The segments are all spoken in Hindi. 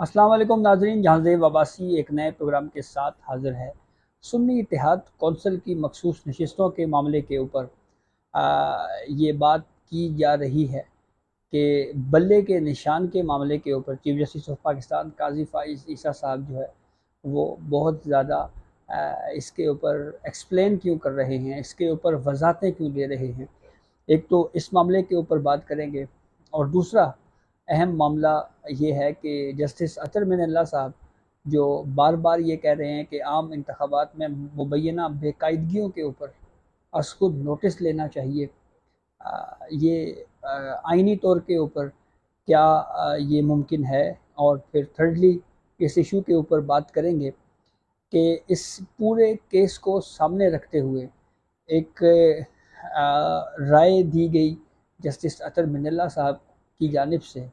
अस्सलाम वालेकुम नाजरीन, जहांज़ेब अब्बासी एक नए प्रोग्राम के साथ हाजिर है। सुन्नी इत्तेहाद कौंसिल की मखसूस नशिस्तों के मामले के ऊपर ये बात की जा रही है कि बल्ले के निशान के मामले के ऊपर chief justice of Pakistan Qazi Faez ईसा साहब जो है वो बहुत ज़्यादा इसके ऊपर एक्सप्लेन क्यों कर रहे हैं, इसके ऊपर वजाहतें क्यों दे रहे हैं। एक तो इस मामले के ऊपर बात करेंगे और दूसरा अहम मामला ये है कि जस्टिस अतर मिनल्ला साहब जो बार बार ये कह रहे हैं कि आम इंतखाबात में मुबैना बेकायदगियों के ऊपर खुद नोटिस लेना चाहिए। ये आइनी तौर के ऊपर क्या ये मुमकिन है। और फिर थर्डली इस इशू के ऊपर बात करेंगे कि इस पूरे केस को सामने रखते हुए एक राय दी गई जस्टिस अतर मिनल्ला साहब की जानिब से,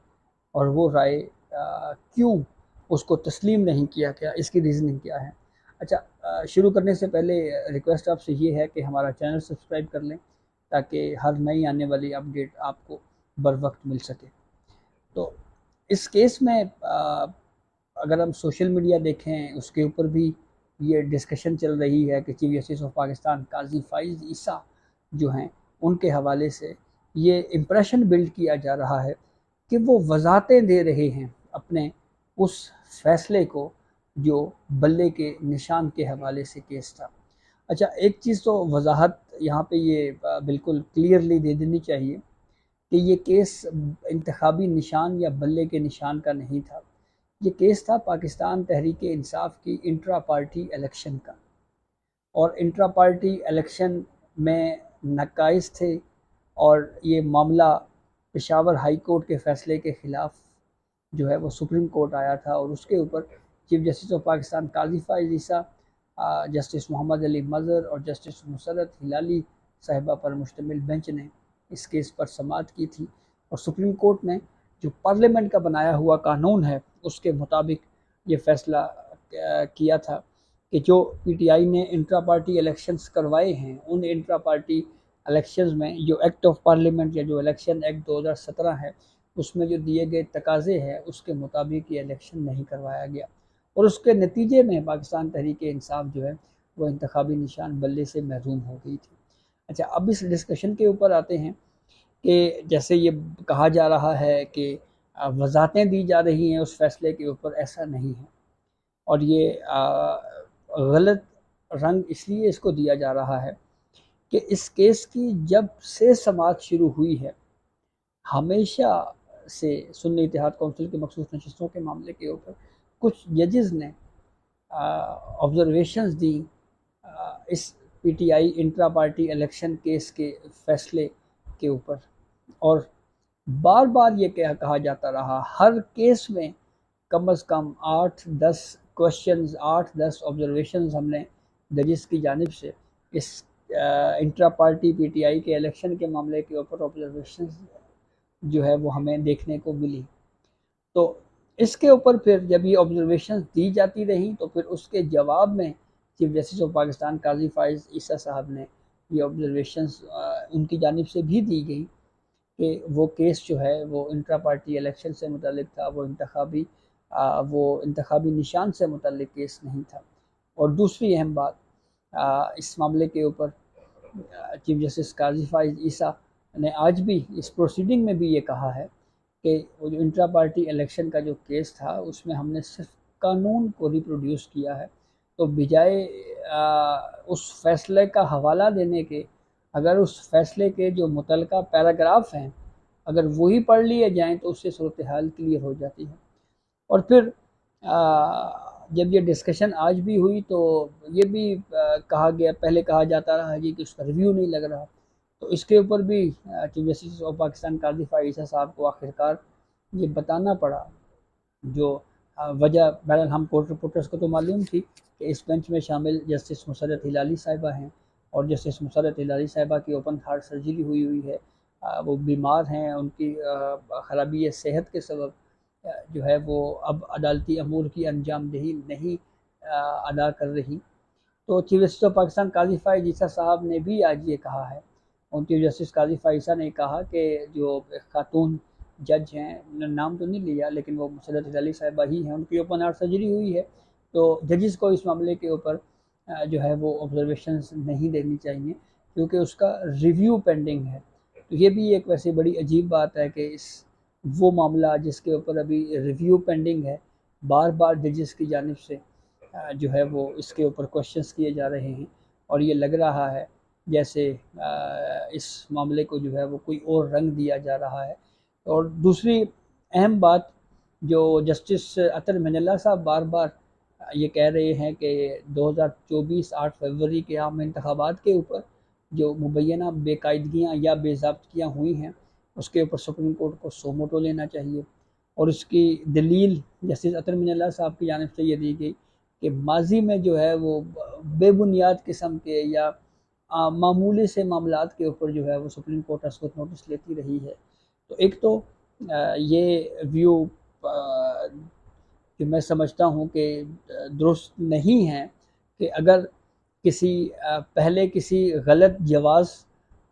और वो राय क्यों उसको तस्लीम नहीं किया गया, इसकी रीज़निंग क्या है। अच्छा, शुरू करने से पहले रिक्वेस्ट आपसे ये है कि हमारा चैनल सब्सक्राइब कर लें ताकि हर नई आने वाली अपडेट आपको बर वक्त मिल सके। तो इस केस में अगर हम सोशल मीडिया देखें उसके ऊपर भी ये डिस्कशन चल रही है कि chief justice of Pakistan Qazi Faez ईसा जो हैं उनके हवाले से ये इम्प्रेशन बिल्ड किया जा रहा है कि वो वजाहतें दे रहे हैं अपने उस फैसले को जो बल्ले के निशान के हवाले से केस था। अच्छा, एक चीज़ तो वजाहत यहाँ पे ये बिल्कुल क्लियरली दे देनी चाहिए कि ये केस इंतखाबी निशान या बल्ले के निशान का नहीं था। ये केस था पाकिस्तान तहरीक इंसाफ की इंट्रा पार्टी इलेक्शन का, और इंट्रा पार्टी इलेक्शन में नकाइस थे, और ये मामला पेशावर हाई कोर्ट के फ़ैसले के ख़िलाफ़ जो है वो सुप्रीम कोर्ट आया था, और उसके ऊपर chief justice of Pakistan Qazi Faez Isa, justice Mohammad Ali Mazhar और जस्टिस नुसरत हिलाली साहिबा पर मुश्तमिल बेंच ने इस केस पर समाअत की थी। और सुप्रीम कोर्ट ने जो पार्लियामेंट का बनाया हुआ कानून है उसके मुताबिक ये फ़ैसला किया था कि जो पीटीआई ने इंट्रा पार्टी इलेक्शंस करवाए हैं, उन इंट्रा पार्टी इलेक्शंस में जो एक्ट ऑफ पार्लियामेंट या जो इलेक्शन एक्ट 2017 है उसमें जो दिए गए तकाज़े हैं उसके मुताबिक ये इलेक्शन नहीं करवाया गया, और उसके नतीजे में पाकिस्तान तहरीक इंसाफ जो है वो इंतखाबी निशान बल्ले से महरूम हो गई थी। अच्छा, अब इस डिस्कशन के ऊपर आते हैं कि जैसे ये कहा जा रहा है कि वजाहतें दी जा रही हैं उस फैसले के ऊपर, ऐसा नहीं है। और ये गलत रंग इसलिए इसको दिया जा रहा है कि इस केस की जब से समाअत शुरू हुई है, हमेशा से सुन्नी इत्तेहाद कौंसिल की मखसूस नशिस्तों के मामले के ऊपर कुछ जजेस ने ऑब्जर्वेशंस दी इस PTI intra party election case के फैसले के ऊपर, और बार बार ये क्या कहा जाता रहा हर केस में कम अज़ कम 8-10 क्वेश्चंस, 8-10 ऑब्जर्वेशंस हमने जजेस की जानिब से इस इंट्रा पार्टी पीटीआई के इलेक्शन के मामले के ऊपर ऑब्जर्वेशंस जो है वो हमें देखने को मिली। तो इसके ऊपर फिर जब ये ऑब्जर्वेशंस दी जाती रही तो फिर उसके जवाब में chief justice of Pakistan Qazi Faez ईसा साहब ने ये ऑब्जर्वेशंस उनकी जानिब से भी दी गई कि वो केस जो है वो इंट्रा पार्टी इलेक्शन से मुतल्लिक था, वो इंतखाबी निशान से मुतल्लिक केस नहीं था। और दूसरी अहम बात, इस मामले के ऊपर चीफ जस्टिस काजी फ़ाइज़ ईसा ने आज भी इस प्रोसीडिंग में भी ये कहा है कि वो जो इंट्रा पार्टी इलेक्शन का जो केस था उसमें हमने सिर्फ कानून को रिप्रोड्यूस किया है। तो बजाय उस फैसले का हवाला देने के, अगर उस फैसले के जो मुतलका पैराग्राफ हैं अगर वही पढ़ लिए जाएँ तो उससे सूरत हाल क्लियर हो जाती है। और फिर जब ये डिस्कशन आज भी हुई तो ये भी कहा गया, पहले कहा जाता रहा है जी कि उसका रिव्यू नहीं लग रहा, तो इसके ऊपर भी chief justice of Pakistan Qazi Faez ईसा साहब को आखिरकार ये बताना पड़ा जो वजह। बहरहाल हम कोर्ट रिपोर्टर्स को तो मालूम थी कि इस बेंच में शामिल जस्टिस नुसरत हिलाली साहिबा हैं, और जस्टिस नुसरत हिलाली साहिबा की ओपन हार्ट सर्जरी हुई हुई है, वो बीमार हैं, उनकी ख़राबी सेहत के सबब जो है वो अब अदालती अमूर की अंजामदही नहीं अदा कर रही। तो chief justice of Pakistan Qazi Faez ईसा साहब ने भी आज ये कहा है, और चीफ जस्टिस काजी फ़ाइज़ ईसा ने कहा कि जो खातून जज हैं, नाम तो नहीं लिया, लेकिन वो मुसरत अली साहिबा ही हैं, उनकी ओपन हार्ट सर्जरी हुई है। तो जजेस को इस मामले के ऊपर जो है वो ऑब्जर्वेशंस नहीं देनी चाहिए, क्योंकि उसका रिव्यू पेंडिंग है। तो ये भी एक वैसे बड़ी अजीब बात है कि इस वो मामला जिसके ऊपर अभी रिव्यू पेंडिंग है, बार बार जजेस की जानिब से जो है वो इसके ऊपर क्वेश्चंस किए जा रहे हैं, और ये लग रहा है जैसे इस मामले को जो है वो कोई और रंग दिया जा रहा है। और दूसरी अहम बात, जो जस्टिस अतर मिनल्ला साहब बार बार ये कह रहे हैं कि 2024 8 फरवरी के आम इंतखाबात के ऊपर जो मुबैना बेकायदगियाँ या बेज़ाब्तियाँ हुई हैं, उसके ऊपर सुप्रीम कोर्ट को सो मोटो लेना चाहिए। और उसकी दलील जस्टिस अतर मिनल्ला साहब की जानिब से ये दी गई कि माजी में जो है वो बेबुनियाद किस्म के या मामूली से मामलात के ऊपर जो है वो सुप्रीम कोर्ट असकुत नोटिस लेती रही है। तो एक तो ये व्यू कि मैं समझता हूँ कि दुरुस्त नहीं है कि अगर किसी पहले किसी गलत जवाज़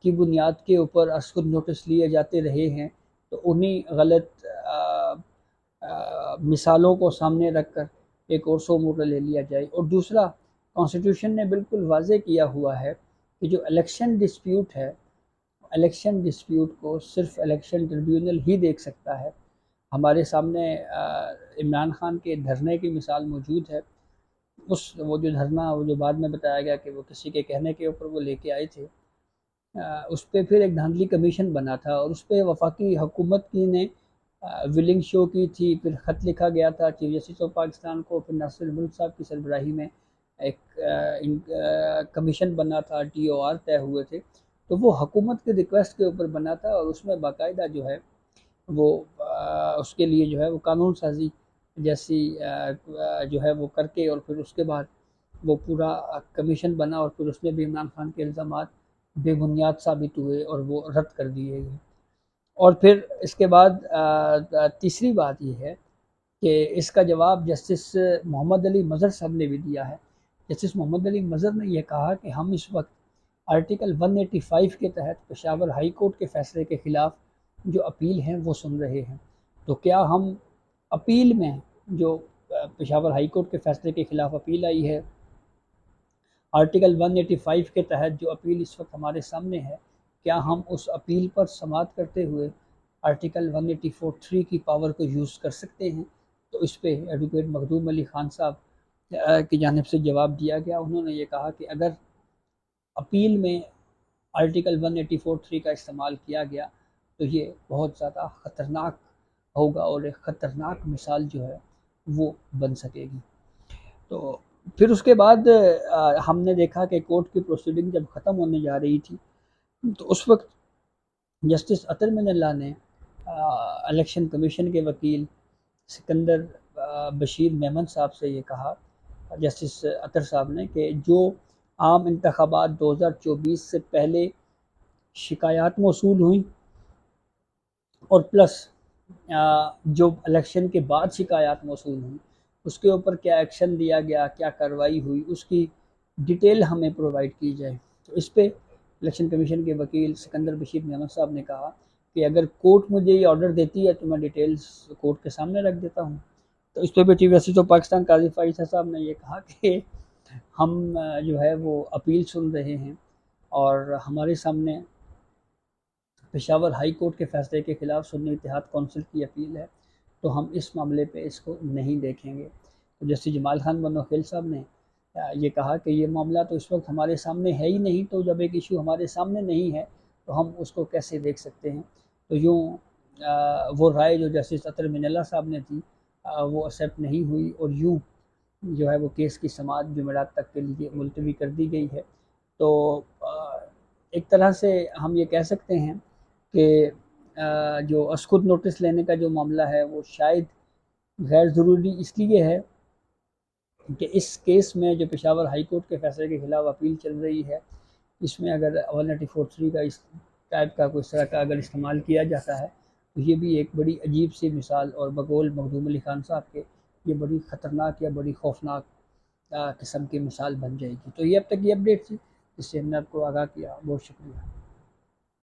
की बुनियाद के ऊपर असकुत नोटिस लिए जाते रहे हैं, तो उन्हीं गलत मिसालों को सामने रख कर एक और सो मोटो ले लिया जाए। और दूसरा, कॉन्स्टिट्यूशन ने बिल्कुल वाज़ेह किया हुआ है कि जो इलेक्शन डिस्प्यूट है, इलेक्शन डिस्प्यूट को सिर्फ इलेक्शन ट्रिब्यूनल ही देख सकता है। हमारे सामने इमरान खान के धरने की मिसाल मौजूद है। वो जो धरना, वो जो बाद में बताया गया कि वो किसी के कहने के ऊपर वो लेके आए थे, उस पर फिर एक धांधली कमीशन बना था, और उस पर वफाकी हुकूमत की ने विलिंग शो की थी। फिर ख़त लिखा गया था चीफ जस्टिस ऑफ पाकिस्तान को, फिर नासिर मुल्क साहब की सरबराही में एक कमीशन बना था, TOR तय हुए थे। तो वो हुकूमत के रिक्वेस्ट के ऊपर बना था, और उसमें बाकायदा जो है वो उसके लिए जो है वो कानून साजी जैसी जो है वो करके, और फिर उसके बाद वो पूरा कमीशन बना, और फिर उसमें भी इमरान खान के इल्ज़ामात बेबुनियाद साबित हुए और वो रद्द कर दिए गए। और फिर इसके बाद तीसरी बात ये है कि इसका जवाब जस्टिस मोहम्मद अली मज़हर साहब ने भी दिया है। जस्टिस मोहम्मद अली मज़हर ने यह कहा कि हम इस वक्त आर्टिकल 185 के तहत पेशावर हाई कोर्ट के फ़ैसले के ख़िलाफ़ जो अपील हैं वो सुन रहे हैं। तो क्या हम अपील में जो पेशावर हाई कोर्ट के फ़ैसले के ख़िलाफ़ अपील आई है, आर्टिकल 185 के तहत जो अपील इस वक्त हमारे सामने है, क्या हम उस अपील पर समाअत करते हुए आर्टिकल 184(3) की पावर को यूज़ कर सकते हैं? तो इस पे एडवोकेट मखदूम अली ख़ान साहब की जानिब से जवाब दिया गया। उन्होंने ये कहा कि अगर अपील में आर्टिकल 184(3) का इस्तेमाल किया गया तो ये बहुत ज़्यादा ख़तरनाक होगा, और एक ख़तरनाक मिसाल जो है वो बन सकेगी। तो फिर उसके बाद हमने देखा कि कोर्ट की प्रोसीडिंग जब ख़त्म होने जा रही थी, तो उस वक्त जस्टिस अतर मिनल्ला ने इलेक्शन कमीशन के वकील सिकंदर बशीर मेमन साहब से ये कहा, जस्टिस अतर साहब ने, कि जो आम इंतखाबात 2024 से पहले शिकायत मौसूल हुई, और प्लस जो इलेक्शन के बाद शिकायत मौसूल हुई, उसके ऊपर क्या एक्शन लिया गया, क्या कार्रवाई हुई, उसकी डिटेल हमें प्रोवाइड की जाए। तो इस पे इलेक्शन कमीशन के वकील सिकंदर बशीर मेमन साहब ने कहा कि अगर कोर्ट मुझे ये ऑर्डर देती है तो मैं डिटेल्स कोर्ट के सामने रख देता हूँ। तो इस पर भी चीफ जस्टिस ऑफ पाकिस्तान काजी फाइज़ साहब ने ये कहा कि हम जो है वो अपील सुन रहे हैं, और हमारे सामने पेशावर हाई कोर्ट के फ़ैसले के ख़िलाफ़ सुन्नी इत्तेहाद कौंसिल की अपील है, तो हम इस मामले पे इसको नहीं देखेंगे। तो जस्टिस जमाल खान बनोखेल साहब ने ये कहा कि ये मामला तो इस वक्त हमारे सामने है ही नहीं, तो जब एक इशू हमारे सामने नहीं है तो हम उसको कैसे देख सकते हैं। तो यूँ वो राय जो जस्टिस अतर मिनल्ला साहब ने दी वो एक्सेप्ट नहीं हुई, और यूँ जो है वो केस की समाअत जुमेरात तक के लिए मुलतवी कर दी गई है। तो एक तरह से हम ये कह सकते हैं कि जो असकुत नोटिस लेने का जो मामला है वो शायद गैर ज़रूरी इसलिए है कि इस केस में जो पेशावर हाई कोर्ट के फ़ैसले के ख़िलाफ़ अपील चल रही है, इसमें अगर 184(3) का इस टाइप का कोई तरह का अगर इस्तेमाल किया जाता है, तो ये भी एक बड़ी अजीब सी मिसाल, और बकौल मखदूम अली ख़ान साहब के ये बड़ी ख़तरनाक या बड़ी खौफनाक किस्म की मिसाल बन जाएगी। तो ये अब तक की अपडेट थी, जिससे हमने आपको आगाह किया। बहुत शुक्रिया।